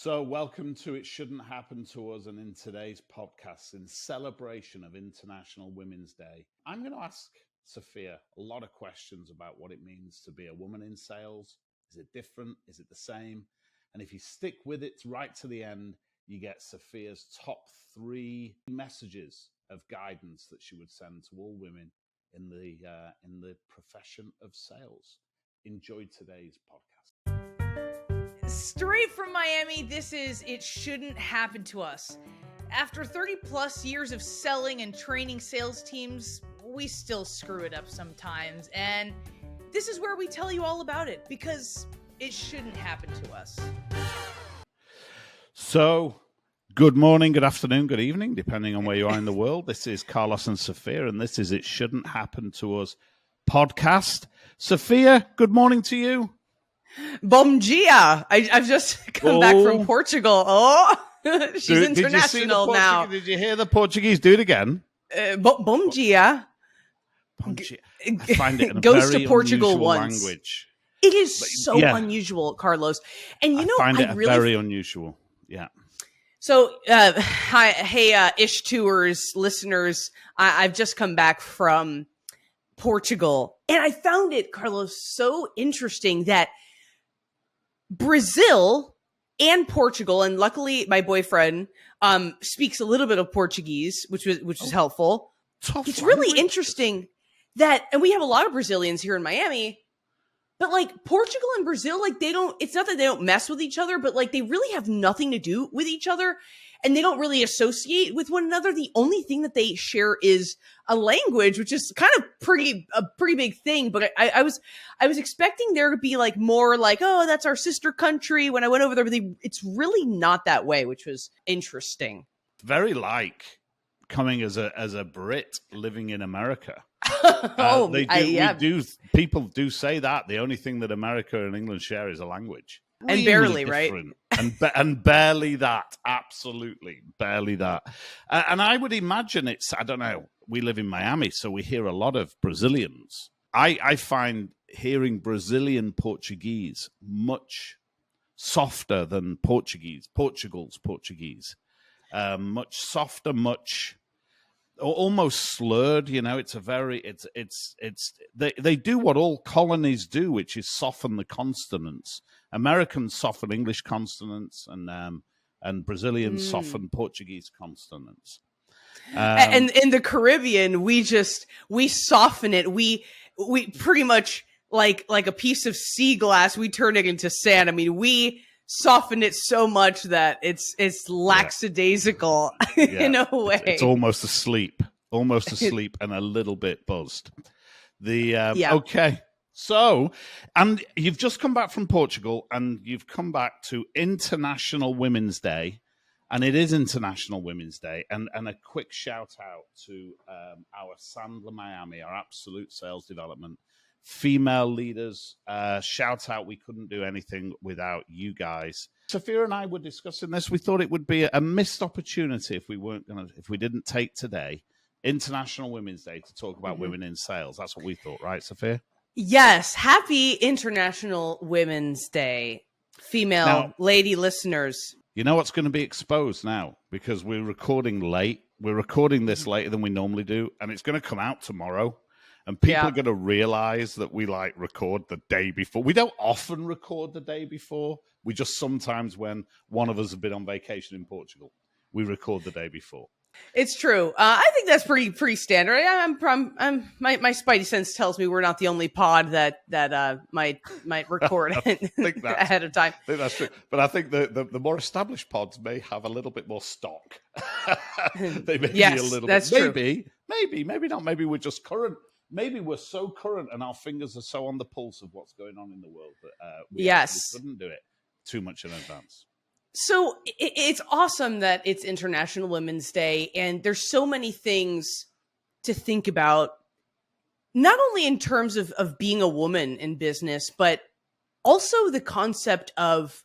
So, welcome to It Shouldn't Happen to Us, and in today's podcast, in celebration of International Women's Day, I'm going to ask Sofia a lot of questions about what it means to be a woman in sales. Is it different? Is it the same? And if you stick with it right to the end, you get Sofia's top 3 messages of guidance that she would send to all women in the profession of sales. Enjoy today's podcast. Straight from Miami, this is It Shouldn't Happen to Us. After 30 plus years of selling and training sales teams, we still screw it up sometimes. And this is where we tell you all about it, because it shouldn't happen to us. So, good morning, good afternoon, good evening, depending on where you are in the world. This is Carlos and Sofia, and this is It Shouldn't Happen to Us podcast. Sofia, good morning to you. Bom dia! I've just come back from Portugal. Oh, she's international now. Did you hear the Portuguese? Do it again. Bom dia. Bom dia. I find it a goes very to Portugal unusual once. language. It is so unusual, Carlos. And you know, I find it very unusual. Yeah. So, hey, Ish Tours listeners, I've just come back from Portugal, and I found it, Carlos, so interesting that Brazil and Portugal, and luckily my boyfriend speaks a little bit of Portuguese, which was helpful. It's really interesting that, and we have a lot of Brazilians here in Miami, but like Portugal and Brazil, like it's not that they don't mess with each other, but like they really have nothing to do with each other, and they don't really associate with one another. The only thing that they share is a language, which is kind of a pretty big thing. But I was expecting there to be like more like, oh, that's our sister country. When I went over there, it's really not that way, which was interesting. Very like coming as a Brit living in America. People do say that the only thing that America and England share is a language. And barely, right? And barely that. Absolutely. Barely that. And I would imagine I don't know, we live in Miami, so we hear a lot of Brazilians. I find hearing Brazilian Portuguese much softer than Portugal's Portuguese. Much softer, much almost slurred. You know, they do what all colonies do, which is soften the consonants. Americans soften English consonants, and Brazilians soften Portuguese consonants. And in the Caribbean, we soften it. We pretty much like a piece of sea glass. We turn it into sand. I mean, we soften it so much that it's lackadaisical in a way. It's almost asleep, and a little bit buzzed. Okay. So, and you've just come back from Portugal, and you've come back to International Women's Day, and it is International Women's Day, and a quick shout out to our Sandler Miami, our absolute sales development female leaders. Shout out, we couldn't do anything without you guys. Sofia and I were discussing this. We thought it would be a missed opportunity if we didn't take today, International Women's Day, to talk about women in sales. That's what we thought, right, Sofia? Yes. Happy International Women's Day, female lady listeners. You know what's going to be exposed now, because we're recording late. We're recording this later than we normally do, and it's going to come out tomorrow. And people are going to realize that we record the day before. We don't often record the day before. We just sometimes, when one of us has been on vacation in Portugal, we record the day before. It's true. I think that's pretty standard. My spidey sense tells me we're not the only pod that might record ahead of time. I think that's true. But I think the more established pods may have a little bit more stock. They may be a little that's bit. True. Maybe not. Maybe we're just current. Maybe we're so current and our fingers are so on the pulse of what's going on in the world that we couldn't do it too much in advance. So it's awesome that it's International Women's Day, and there's so many things to think about, not only in terms of being a woman in business, but also the concept of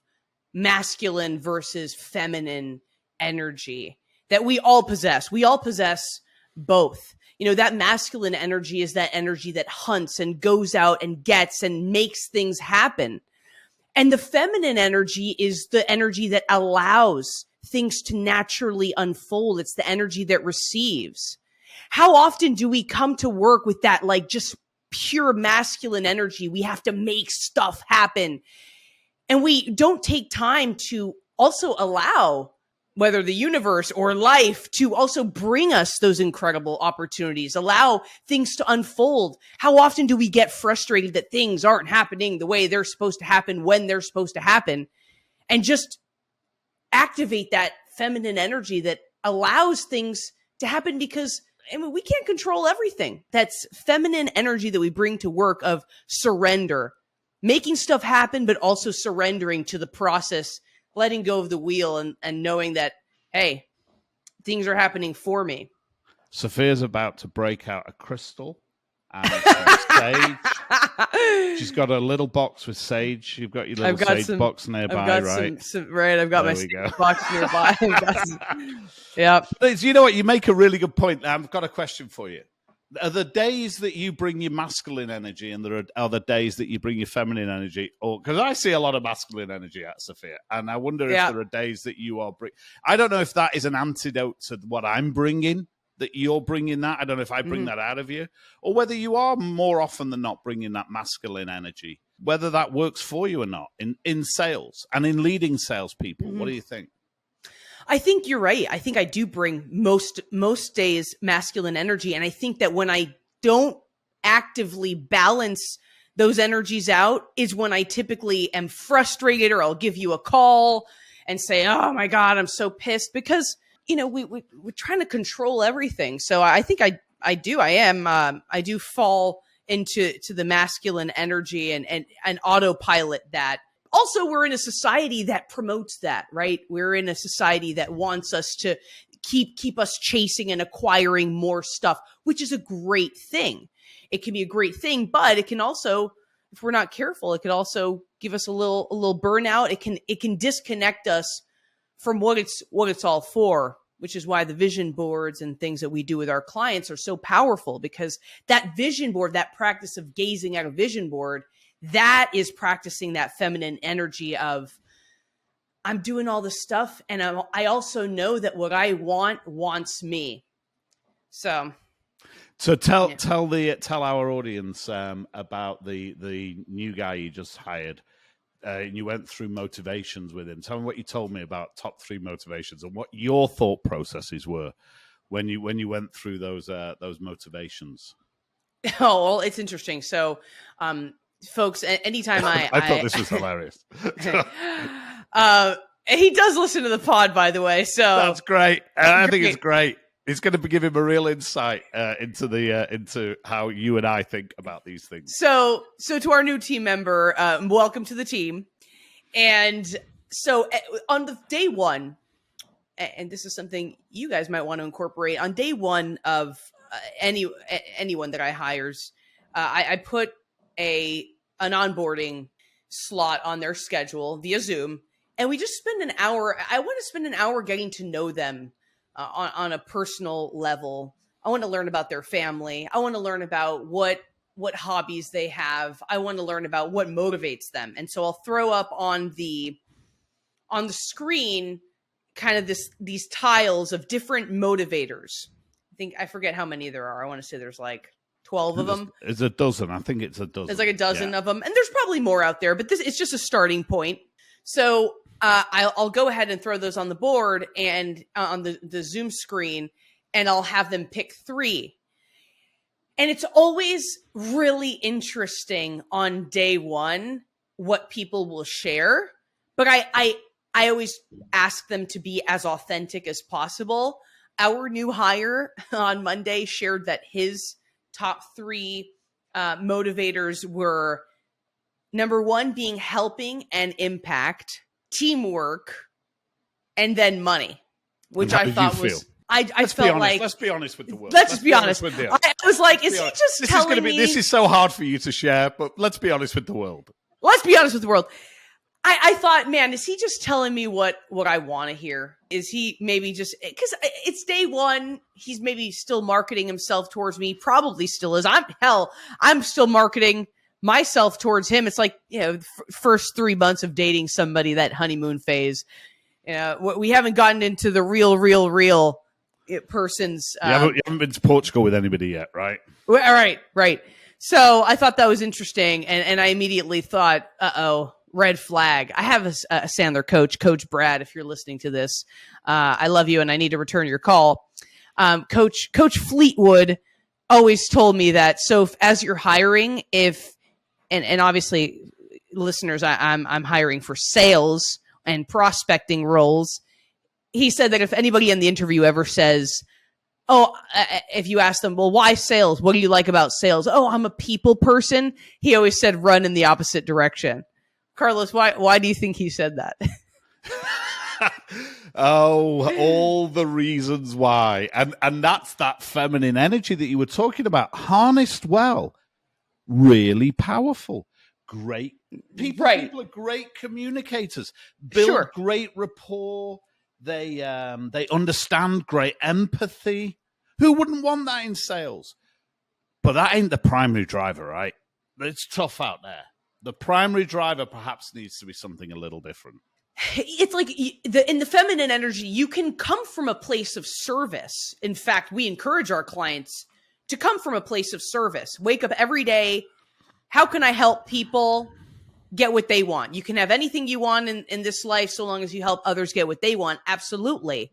masculine versus feminine energy that we all possess. We all possess both. You know, that masculine energy is that energy that hunts and goes out and gets and makes things happen. And the feminine energy is the energy that allows things to naturally unfold. It's the energy that receives. How often do we come to work with that, like, just pure masculine energy? We have to make stuff happen. And we don't take time to also allow whether the universe or life to also bring us those incredible opportunities, allow things to unfold. How often do we get frustrated that things aren't happening the way they're supposed to happen when they're supposed to happen? And just activate that feminine energy that allows things to happen, because we can't control everything. That's feminine energy that we bring to work of surrender, making stuff happen, but also surrendering to the process, letting go of the wheel and knowing that, hey, things are happening for me. Sofia's about to break out a crystal and some sage. She's got a little box with sage. You've got your little sage box nearby, right? I've got my sage box nearby. Yeah. You know what? You make a really good point. I've got a question for you. Are the days that you bring your masculine energy and there are other days that you bring your feminine energy? Or because I see a lot of masculine energy at Sofia, and I wonder if there are days that you are I don't know if that is an antidote to what I'm bringing, that you're bringing that. I don't know if I bring that out of you, or whether you are more often than not bringing that masculine energy, whether that works for you or not in sales and in leading salespeople. What do you think? I think you're right. I think I do bring most days masculine energy. And I think that when I don't actively balance those energies out is when I typically am frustrated, or I'll give you a call and say, oh my God, I'm so pissed, because, we're trying to control everything. So I think I do fall into the masculine energy and autopilot that. Also, we're in a society that promotes that, right? We're in a society that wants us to keep us chasing and acquiring more stuff, which is a great thing. It can be a great thing, but it can also, if we're not careful, it could also give us a little burnout. It can disconnect us from what it's all for, which is why the vision boards and things that we do with our clients are so powerful, because that vision board, that practice of gazing at a vision board, that is practicing that feminine energy of, I'm doing all this stuff, and I also know that what I want wants me. So tell our audience about the new guy you just hired. And you went through motivations with him. Tell me what you told me about top 3 motivations and what your thought processes were when you went through those motivations. Oh, well, it's interesting. So, folks, anytime I thought this was hilarious. He does listen to the pod, by the way. So that's great. And I think it's great. It's going to give him a real insight into how you and I think about these things. So to our new team member, welcome to the team. And so on the day one, and this is something you guys might want to incorporate on day one of anyone that I hires, I put an onboarding slot on their schedule via Zoom, and we just spend an hour. I want to spend an hour getting to know them on a personal level. I want to learn about their family. I want to learn about what hobbies they have. I want to learn about what motivates them. And so I'll throw up on the screen kind of these tiles of different motivators. I forget how many there are. I want to say there's like 12 of them. It's a dozen. I think it's a dozen. There's like a dozen of them. And there's probably more out there, but it's just a starting point. So I'll go ahead and throw those on the board and on the Zoom screen, and I'll have them pick 3. And it's always really interesting on day one what people will share. But I always ask them to be as authentic as possible. Our new hire on Monday shared that his top 3 motivators were, number 1 being helping and impact, teamwork, and then money, which I thought was, I felt like, let's be honest with the world. Let's just be honest. I was like, is he just telling me? This is so hard for you to share, but let's be honest with the world. Let's be honest with the world. I thought, man, is he just telling me what I want to hear? Is he maybe just, because it's day one, he's maybe still marketing himself towards me, probably still is. I'm still marketing myself towards him, it's like, first 3 months of dating somebody, that honeymoon phase. We haven't gotten into the real person's. You haven't been to Portugal with anybody yet, right? Right. So I thought that was interesting, and I immediately thought, red flag. I have a Sandler coach, Coach Brad, if you're listening to this. I love you, and I need to return your call. Coach Fleetwood always told me that, so as you're hiring, and obviously, listeners, I'm hiring for sales and prospecting roles. He said that if anybody in the interview ever says, if you ask them, well, why sales? What do you like about sales? Oh, I'm a people person. He always said, run in the opposite direction. Carlos, why do you think he said that? All the reasons why. And that's that feminine energy that you were talking about. Harnessed well. Really powerful. Great people. Right. People are great communicators. Build great rapport. They understand great empathy. Who wouldn't want that in sales? But that ain't the primary driver, right? It's tough out there. The primary driver perhaps needs to be something a little different. It's like in the feminine energy, you can come from a place of service. In fact, we encourage our clients to come from a place of service. Wake up every day. How can I help people get what they want? You can have anything you want in this life so long as you help others get what they want. Absolutely.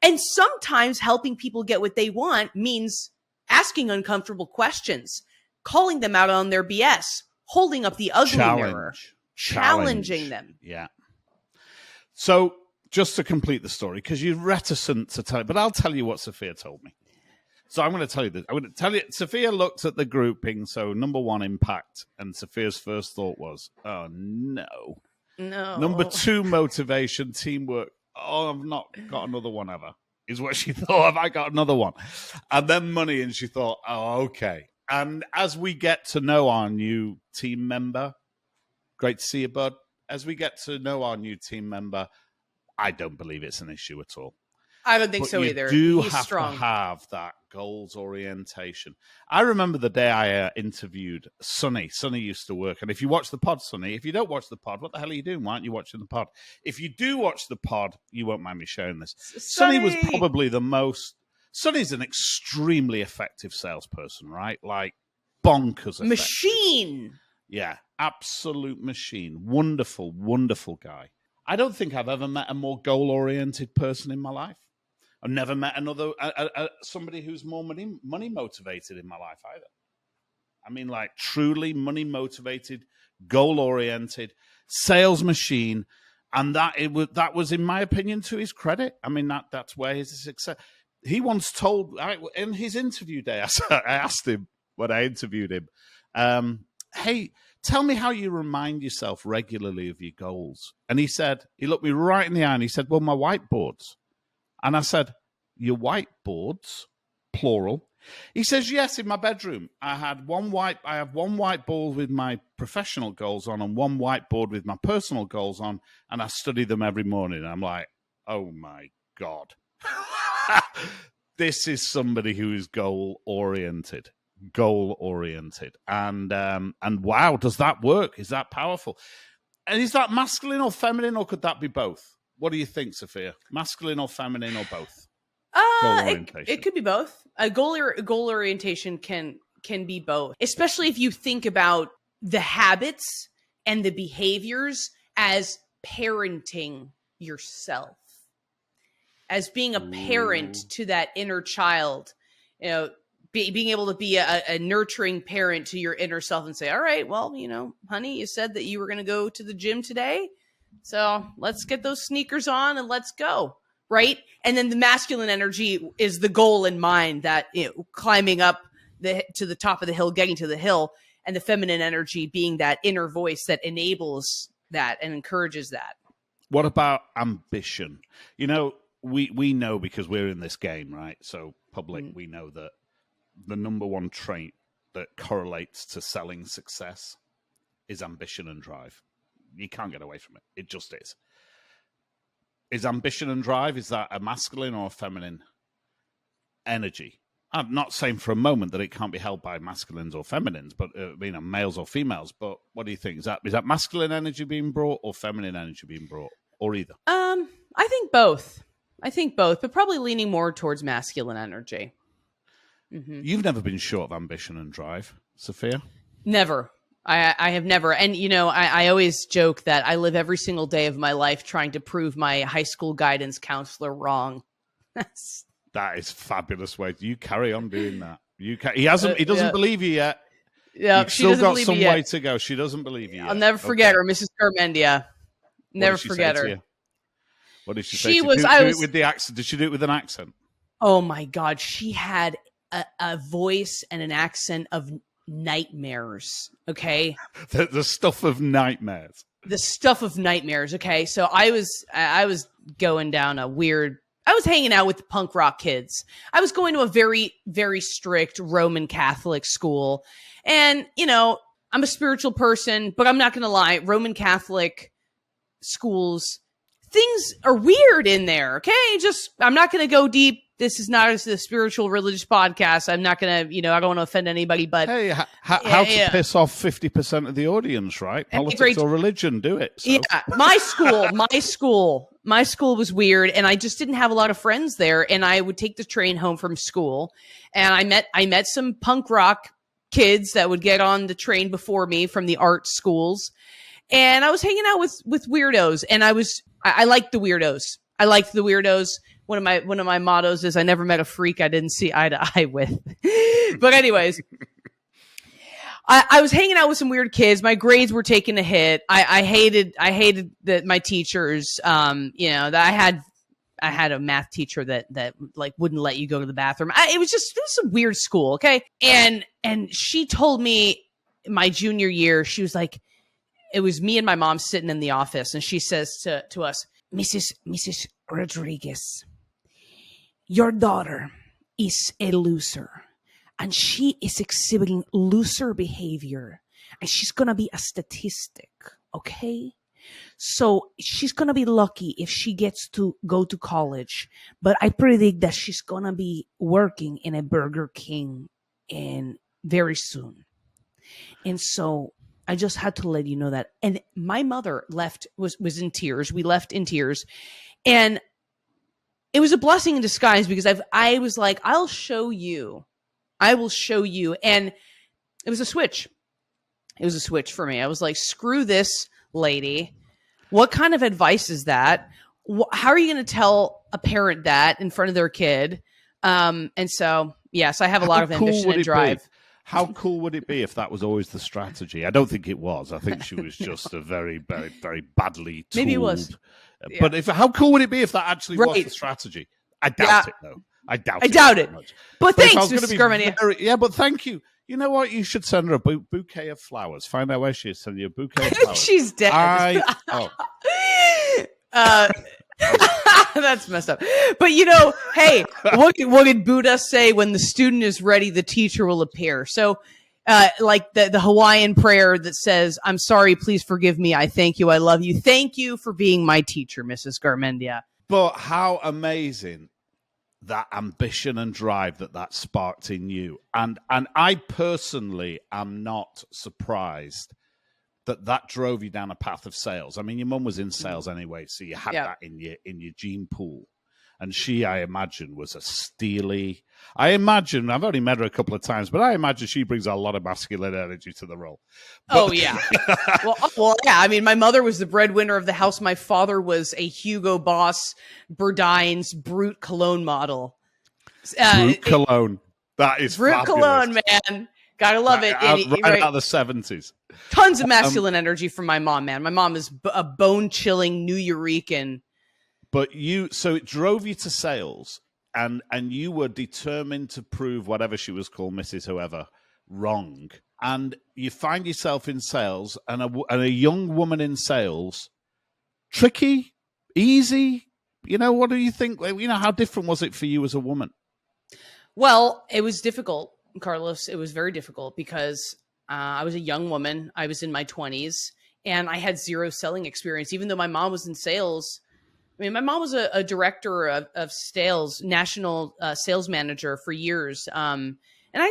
And sometimes helping people get what they want means asking uncomfortable questions, calling them out on their BS, holding up the ugly mirror, challenging them. Yeah. So just to complete the story, because you're reticent to tell it, but I'll tell you what Sofia told me. So I'm going to tell you this. I'm going to tell you, Sofia looked at the grouping. So number 1, impact. And Sophia's first thought was, oh, no. Number 2, motivation, teamwork. Oh, I've not got another one ever, is what she thought. Have I got another one? And then money. And she thought, oh, okay. And as we get to know our new team member, great to see you, bud. As we get to know our new team member, I don't believe it's an issue at all. I don't think so either. You He's have strong. to have that goals orientation. I remember the day I interviewed Sonny. Sonny used to work. And if you watch the pod, Sonny, if you don't watch the pod, what the hell are you doing? Why aren't you watching the pod? If you do watch the pod, you won't mind me sharing this. Sonny was probably the most... Sonny's an extremely effective salesperson, right? Like bonkers effective. Machine. Yeah, absolute machine. Wonderful, wonderful guy. I don't think I've ever met a more goal-oriented person in my life. I've never met another somebody who's more money motivated in my life either. I mean, like truly money motivated, goal oriented, sales machine, and that was in my opinion to his credit. I mean that's where his success. He once told in his interview day, I asked him when I interviewed him, "Hey, tell me how you remind yourself regularly of your goals." And he looked me right in the eye and he said, "Well, my whiteboards." And I said, "Your whiteboards, plural?" He says, "Yes, in my bedroom. I have one whiteboard with my professional goals on and one whiteboard with my personal goals on, and I study them every morning." And I'm like, oh my God. This is somebody who is goal oriented. And wow, does that work? Is that powerful? And is that masculine or feminine, or could that be both? What do you think, Sofia? Masculine or feminine or both? It could be both. A goal orientation can be both, especially if you think about the habits and the behaviors as parenting yourself, as being a parent to that inner child. You know, being able to be a nurturing parent to your inner self and say, all right, well, honey, you said that you were going to go to the gym today. So let's get those sneakers on and let's go. Right. And then the masculine energy is the goal in mind, that climbing up to the top of the hill, getting to the hill, and the feminine energy being that inner voice that enables that and encourages that. What about ambition? We know, because we're in this game, right? So public, we know that the number one trait that correlates to selling success is ambition and drive. You can't get away from it. It just is. Is ambition and drive, is that a masculine or a feminine energy? I'm not saying for a moment that it can't be held by masculines or feminines, but males or females. But what do you think? Is that masculine energy being brought or feminine energy being brought, or either? I think both. But probably leaning more towards masculine energy. Mm-hmm. You've never been short of ambition and drive, Sophia? Never. I have never. And, I always joke that I live every single day of my life trying to prove my high school guidance counselor wrong. That is fabulous way. You carry on doing that. He doesn't believe you yet. Yeah, You've still got some way to go. She doesn't believe you yet. I'll never forget her, Mrs. Garmendia. Never forget her. What did she say? She was. Do it with the accent. Did she do it with an accent? Oh my God, she had a voice and an accent of nightmares. Okay, the stuff of nightmares. The stuff of nightmares. Okay, so I was going down a weird. I was hanging out with the punk rock kids. I was going to a very, very strict Roman Catholic school. And, I'm a spiritual person, but I'm not going to lie. Roman Catholic schools, things are weird in there. Okay. I'm not going to go deep. This is not a spiritual religious podcast. I'm not going to, I don't want to offend anybody, but hey, how to piss off 50% of the audience, right? Politics or religion, do it. So. Yeah. My school was weird, and I just didn't have a lot of friends there. And I would take the train home from school, and I met some punk rock kids that would get on the train before me from the art schools. And I was hanging out with weirdos, and I liked the weirdos. One of my mottos is I never met a freak I didn't see eye to eye with. But anyways, I was hanging out with some weird kids. My grades were taking a hit. I hated that my teachers, that I had a math teacher that like wouldn't let you go to the bathroom. It was a weird school. Okay. And she told me my junior year, she was like, it was me and my mom sitting in the office. And she says to us, Mrs. Rodriguez, your daughter is a loser, and she is exhibiting loser behavior, and she's going to be a statistic, okay? So she's going to be lucky if she gets to go to college, but I predict that she's going to be working in a Burger King very soon. And so I just had to let you know that. And my mother was in tears. We left in tears. And it was a blessing in disguise because I was like, I will show you. And it was a switch. It was a switch for me. I was like, screw this lady. What kind of advice is that? How are you going to tell a parent that in front of their kid? And so, yes, I have a lot of ambition and drive. How cool would it be if that was always the strategy? I don't think it was. I think she was just a very, very, very badly tooled. Maybe it was. Yeah. But how cool would it be if that actually was the strategy? I doubt it, though. I doubt it. Much. But thanks, Mrs. Garmendia. Yeah, but thank you. You know what? You should send her a bouquet of flowers. Find out where she is. Send you a bouquet of flowers. She's dead. That's messed up. But hey, what did Buddha say? When the student is ready, the teacher will appear. So, like the Hawaiian prayer that says, "I'm sorry, please forgive me. I thank you. I love you. Thank you for being my teacher, Mrs. Garmendia." But how amazing that ambition and drive that sparked in you. And I personally am not surprised that drove you down a path of sales. I mean, your mum was in sales anyway, so you had that in your gene pool. And she, I imagine, was a steely... I've only met her a couple of times, but I imagine she brings a lot of masculine energy to the role. Oh, yeah. well, yeah. I mean, my mother was the breadwinner of the house. My father was a Hugo Boss Burdines Brut Cologne model. Brut Cologne. That is Brut fabulous. Cologne, man. Gotta love it. Right out of the 70s. Tons of masculine energy from my mom, man. My mom is a bone-chilling New Eurekan. But so it drove you to sales, and you were determined to prove whatever she was called, Mrs. Whoever, wrong. And you find yourself in sales, and a young woman in sales, tricky, easy. What do you think? How different was it for you as a woman? Well, it was difficult, Carlos. It was very difficult because I was a young woman. I was in my 20s, and I had zero selling experience. Even though my mom was in sales, I mean, my mom was a director of sales, national sales manager for years. And I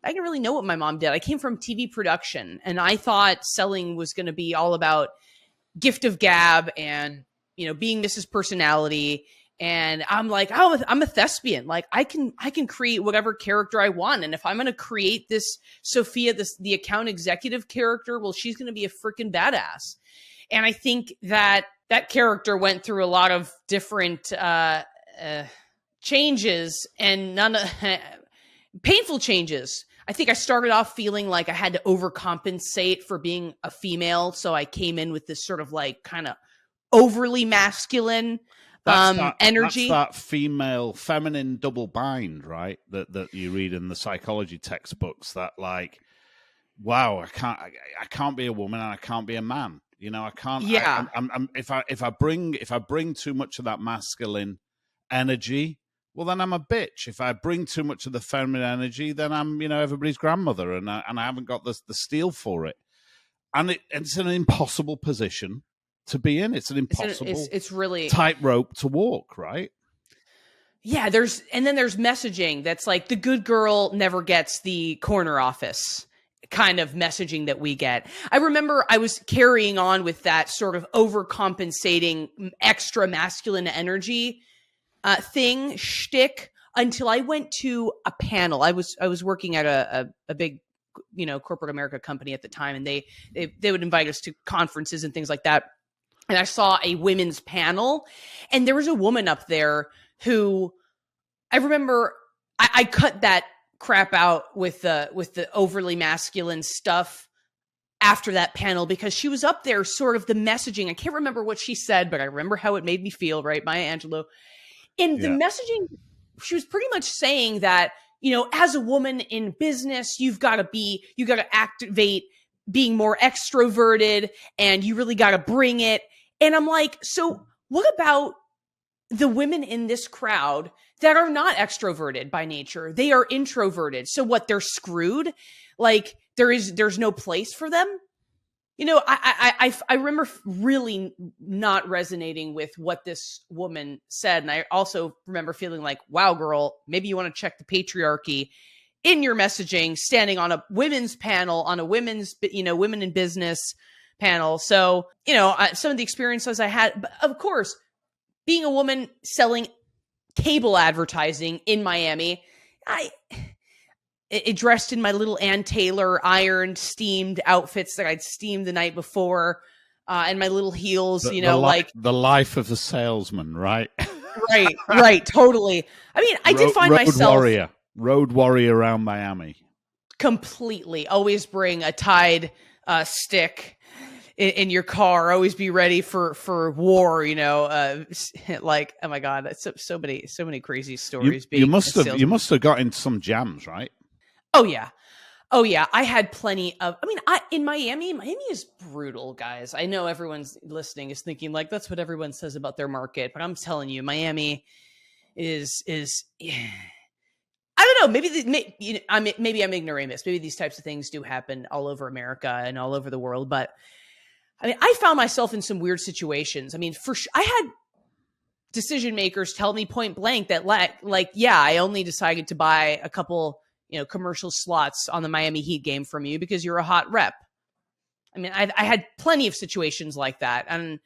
didn't really know what my mom did. I came from TV production, and I thought selling was going to be all about gift of gab and, being Mrs. Personality. And I'm like, oh, I'm a thespian. Like I can create whatever character I want. And if I'm going to create this Sofia, the account executive character, well, she's going to be a freaking badass. And I think that character went through a lot of different changes and painful changes. I think I started off feeling like I had to overcompensate for being a female. So I came in with this sort of like kind of overly masculine energy. That's that feminine double bind, right? That you read in the psychology textbooks, that like, wow, I can't be a woman and I can't be a man. I can't. Yeah. If I bring too much of that masculine energy, well, then I'm a bitch. If I bring too much of the feminine energy, then I'm, everybody's grandmother, and I haven't got the steel for it. And it's an impossible position to be in. It's an impossible. It's really tightrope to walk, right? Yeah. There's messaging that's like the good girl never gets the corner office kind of messaging that we get. I remember I was carrying on with that sort of overcompensating extra masculine energy shtick until I went to a panel. I was working at a big, corporate America company at the time, and they would invite us to conferences and things like that. And I saw a women's panel, and there was a woman up there who I remember I cut that crap out with the overly masculine stuff after that panel, because she was up there sort of the messaging. I can't remember what she said, but I remember how it made me feel, right? Maya Angelou. In the messaging, she was pretty much saying that, as a woman in business, you got to activate being more extroverted, and you really got to bring it. And I'm like, so what about the women in this crowd that are not extroverted by nature? They are introverted. So what, they're screwed? Like there's no place for them? I remember really not resonating with what this woman said. And I also remember feeling like, wow, girl, maybe you want to check the patriarchy in your messaging, standing on a women's panel, on a women's, women in business panel. So, some of the experiences I had, but of course, being a woman selling cable advertising in Miami, it dressed in my little Ann Taylor ironed, steamed outfits that I'd steamed the night before, and my little heels, like the life of the salesman, right? right, totally. I mean, I did find myself road warrior around Miami. Completely. Always bring a tied stick in your car. Always be ready for war. Like, oh my god, that's so many crazy stories. You must have gotten some jams, right? Oh yeah. I had plenty of. I mean, in Miami is brutal, guys. I know everyone's listening is thinking like that's what everyone says about their market, but I'm telling you, Miami is. I don't know. Maybe I'm ignoramus. Maybe these types of things do happen all over America and all over the world. But I mean, I found myself in some weird situations. I mean, I had decision makers tell me point blank that I only decided to buy a couple, commercial slots on the Miami Heat game from you because you're a hot rep. I mean, I had plenty of situations like that. And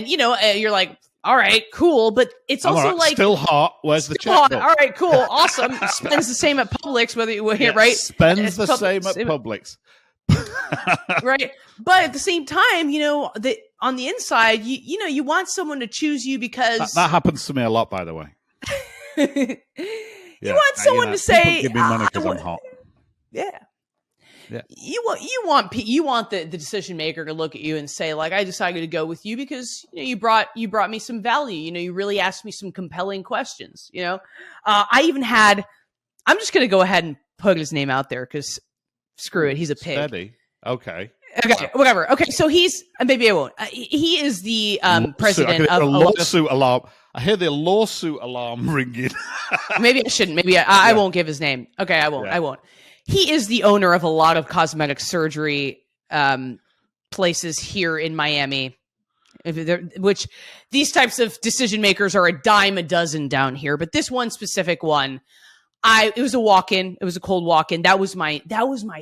you're like, all right, cool. But it's also like still hot. Where's the checkbook? All right, cool. Awesome. Spends the same at Publix, whether you right? Spends the same at Publix. Right. But at the same time, on the inside, you want someone to choose you because that happens to me a lot, by the way. You want someone to say, "Give me money because I'm hot." Yeah. You want the decision maker to look at you and say, like, I decided to go with you because you brought me some value. You really asked me some compelling questions. I even had. I'm just going to go ahead and put his name out there because screw it, he's a pig. Steady. Okay, whatever. Okay, so maybe I won't. He is the president of a lawsuit alarm. I hear the lawsuit alarm ringing. Maybe I shouldn't. Maybe I won't give his name. Okay, I won't. Yeah. I won't. He is the owner of a lot of cosmetic surgery places here in Miami. which these types of decision makers are a dime a dozen down here. But this one specific one, it was a walk-in. It was a cold walk-in. That was my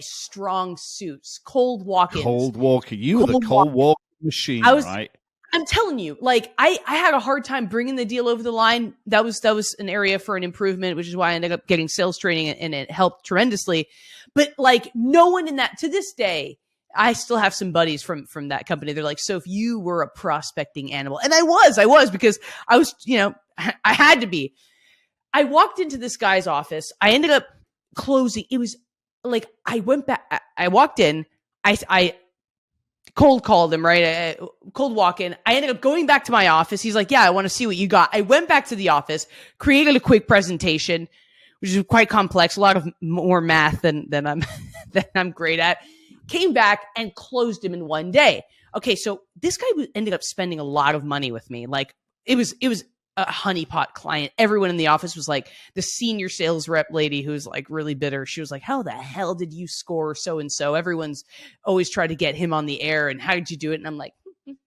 strong suits. Cold walk-ins. Cold walker. You were the cold walk machine, right? I'm telling you, like I had a hard time bringing the deal over the line. That was an area for an improvement, which is why I ended up getting sales training, and it helped tremendously. But like no one in that, to this day, I still have some buddies from that company. They're like, so if you were a prospecting animal, and I was because I was, I had to be. I walked into this guy's office. I ended up closing. It was like I went back. I walked in. I cold called him, right? Cold walk in. I ended up going back to my office. He's like, yeah, I want to see what you got. I went back to the office, created a quick presentation, which is quite complex, a lot of more math than I'm great at. Came back and closed him in one day. Okay, so this guy ended up spending a lot of money with me. Like it was a honeypot client. Everyone in the office was like, the senior sales rep lady who's like really bitter. She was like, how the hell did you score so-and-so? Everyone's always tried to get him on the air. And how did you do it? And I'm like,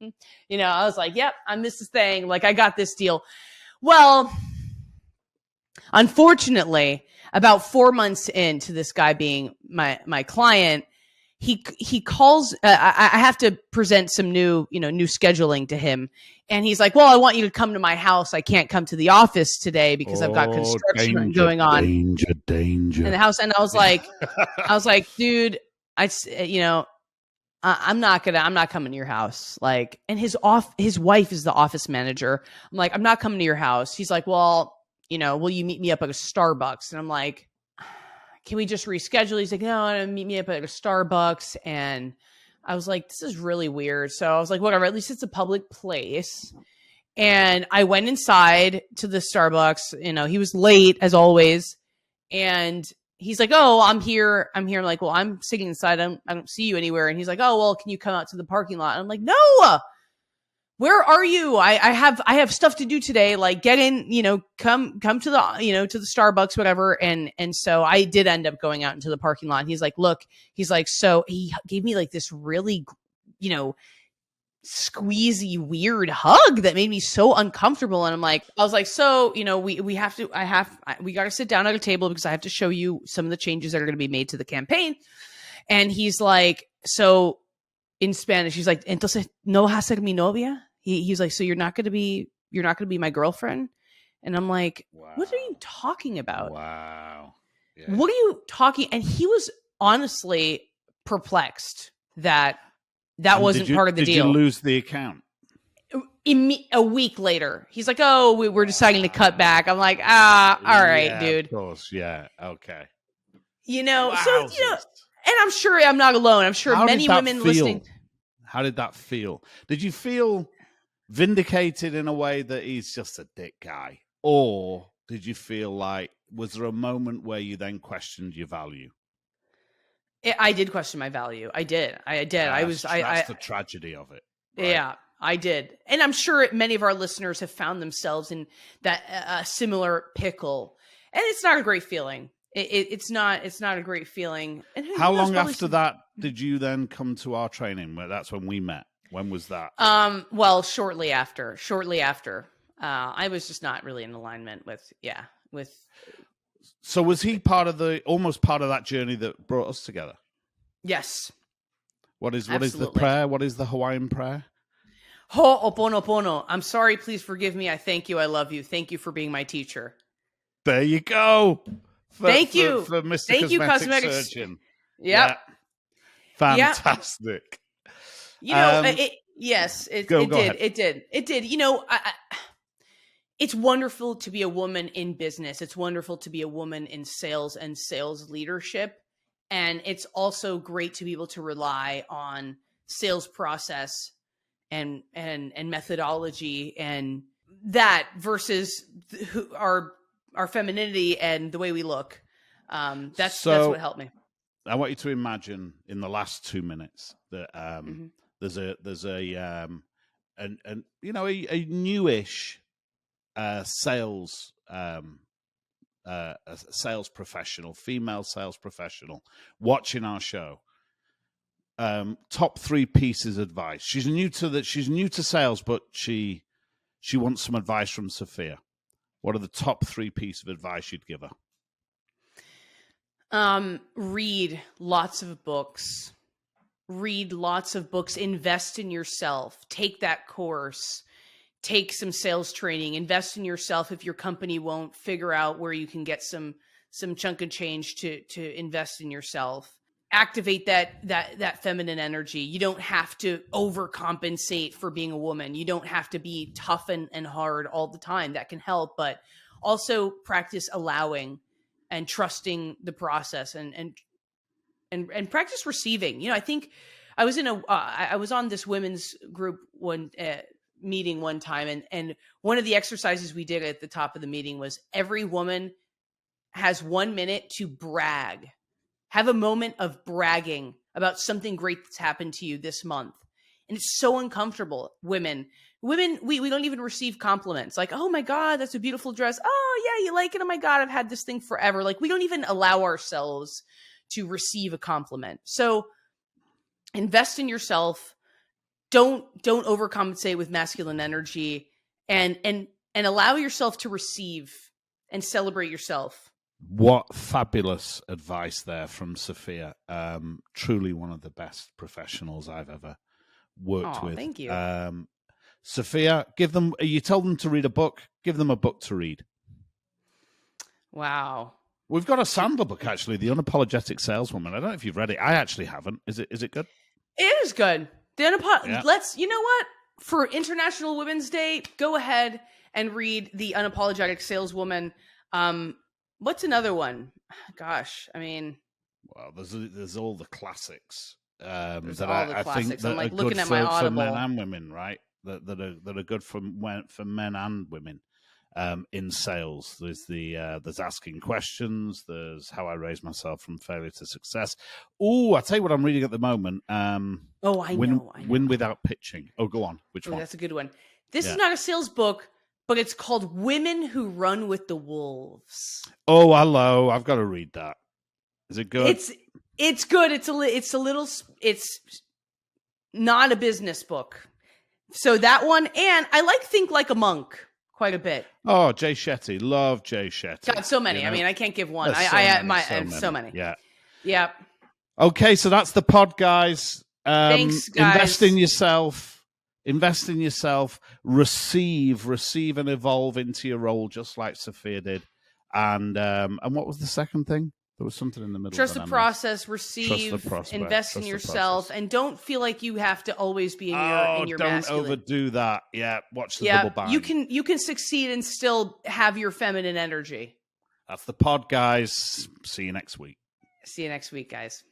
I was like, yep, I missed this thing. Like I got this deal. Well, unfortunately, about 4 months into this guy being my client, he calls, I have to present some new scheduling to him. And he's like, well, I want you to come to my house. I can't come to the office today because I've got construction going on. Danger. In the house. And I was like, dude, I'm not coming to your house. Like, and his wife is the office manager. I'm like, I'm not coming to your house. He's like, well, will you meet me up at a Starbucks? And I'm like, can we just reschedule? He's like, no, meet me up at a Starbucks. And I was like, this is really weird. So I was like, whatever, at least it's a public place. And I went inside to the Starbucks. He was late as always. And he's like, oh, I'm here. I'm like, well, I'm sitting inside. I don't see you anywhere. And he's like, oh, well, can you come out to the parking lot? And I'm like, no, where are you? I have stuff to do today. Like get in, come to the, to the Starbucks, whatever. And so I did end up going out into the parking lot. And he's like, look, so he gave me like this really, squeezy, weird hug that made me so uncomfortable. And I was like, so, we got to sit down at a table because I have to show you some of the changes that are going to be made to the campaign. And he's like, so in Spanish, he's like, entonces no vas a ser mi novia? He's like, so you're not going to be my girlfriend? And I'm like, wow. What are you talking about? Wow. Yeah. What are you talking? And he was honestly perplexed that wasn't part of the deal. Did you lose the account? A week later, he's like, oh, we're deciding to cut back. I'm like, all right, dude. Of course. Yeah. Okay. So, and I'm sure I'm not alone. I'm sure many women listening. How did that feel? Did you feel vindicated in a way that he's just a dick guy? Or did you feel like, was there a moment where you then questioned your value? I did question my value. I did. That's the tragedy of it. Right? Yeah, I did. And I'm sure many of our listeners have found themselves in that similar pickle. And it's not a great feeling. It's not a great feeling. And how long after that did you then come to our training? That's when we met. When was that? Well, shortly after. I was just not really in alignment with. So was he almost part of that journey that brought us together? Yes. What is the prayer? What is the Hawaiian prayer? Ho'oponopono. I'm sorry, please forgive me. I thank you. I love you. Thank you for being my teacher. There you go. Thank you. For Mr. Cosmetic Surgeon. Yep. Yeah. Fantastic. Yes, it did. Ahead. It did. It's wonderful to be a woman in business. It's wonderful to be a woman in sales and sales leadership. And it's also great to be able to rely on sales process and methodology and that versus our femininity and the way we look. That's what helped me. I want you to imagine in the last 2 minutes that there's a newish sales a sales professional, female sales professional watching our show. top 3 pieces of advice. She's new to sales, but she wants some advice from Sofia. What are the top 3 pieces of advice you'd give her? Read lots of books. Invest in yourself. Take that course. Take some sales training. Invest in yourself if your company won't figure out where you can get some chunk of change to invest in yourself. Activate that feminine energy. You don't have to overcompensate for being a woman. You don't have to be tough and hard all the time. That can help, but also practice allowing and trusting the process and practice receiving. You know, I think I was I was on this women's group meeting one time, and one of the exercises we did at the top of the meeting was every woman has 1 minute to brag. Have a moment of bragging about something great that's happened to you this month. And it's so uncomfortable. Women, we don't even receive compliments. Like, oh my God, that's a beautiful dress. Oh yeah, you like it? Oh my God, I've had this thing forever. Like, we don't even allow ourselves to receive a compliment. So invest in yourself. Don't overcompensate with masculine energy, and allow yourself to receive and celebrate yourself. What fabulous advice there from Sofia. Truly one of the best professionals I've ever worked with. Thank you. Sofia, you told them to read a book, give them a book to read. Wow. We've got a sample book, actually, The Unapologetic Saleswoman. I don't know if you've read it. I actually haven't. Is it good? It is good. You know what? For International Women's Day, go ahead and read The Unapologetic Saleswoman. What's another one? Gosh, I mean, well, there's all the classics. I think that I'm like looking at my Audible. For men and women, right? That are good for men and women in sales. There's asking questions. There's How I Raise Myself from Failure to Success. Oh, I tell you what I'm reading at the moment. I know. Win Without Pitching. Oh, go on. Which one? That's a good one. This is not a sales book, but it's called Women Who Run with the Wolves. Oh, hello. I've got to read that. Is it good? It's good. It's not a business book. So that one, and I like Think Like a Monk quite a bit. Oh, Jay Shetty. Love Jay Shetty. Got so many. You know? I mean, I can't give one. So many. Yeah. Yeah. Okay, so that's the pod, guys. Thanks, guys. Invest in yourself, receive and evolve into your role, just like Sofia did. And what was the second thing? There was something in the middle. Trust the process, invest in yourself, and don't feel like you have to always be in your don't masculine. overdo that. Yeah, watch the double bind. You can succeed and still have your feminine energy. That's the pod, guys. See you next week. See you next week, guys.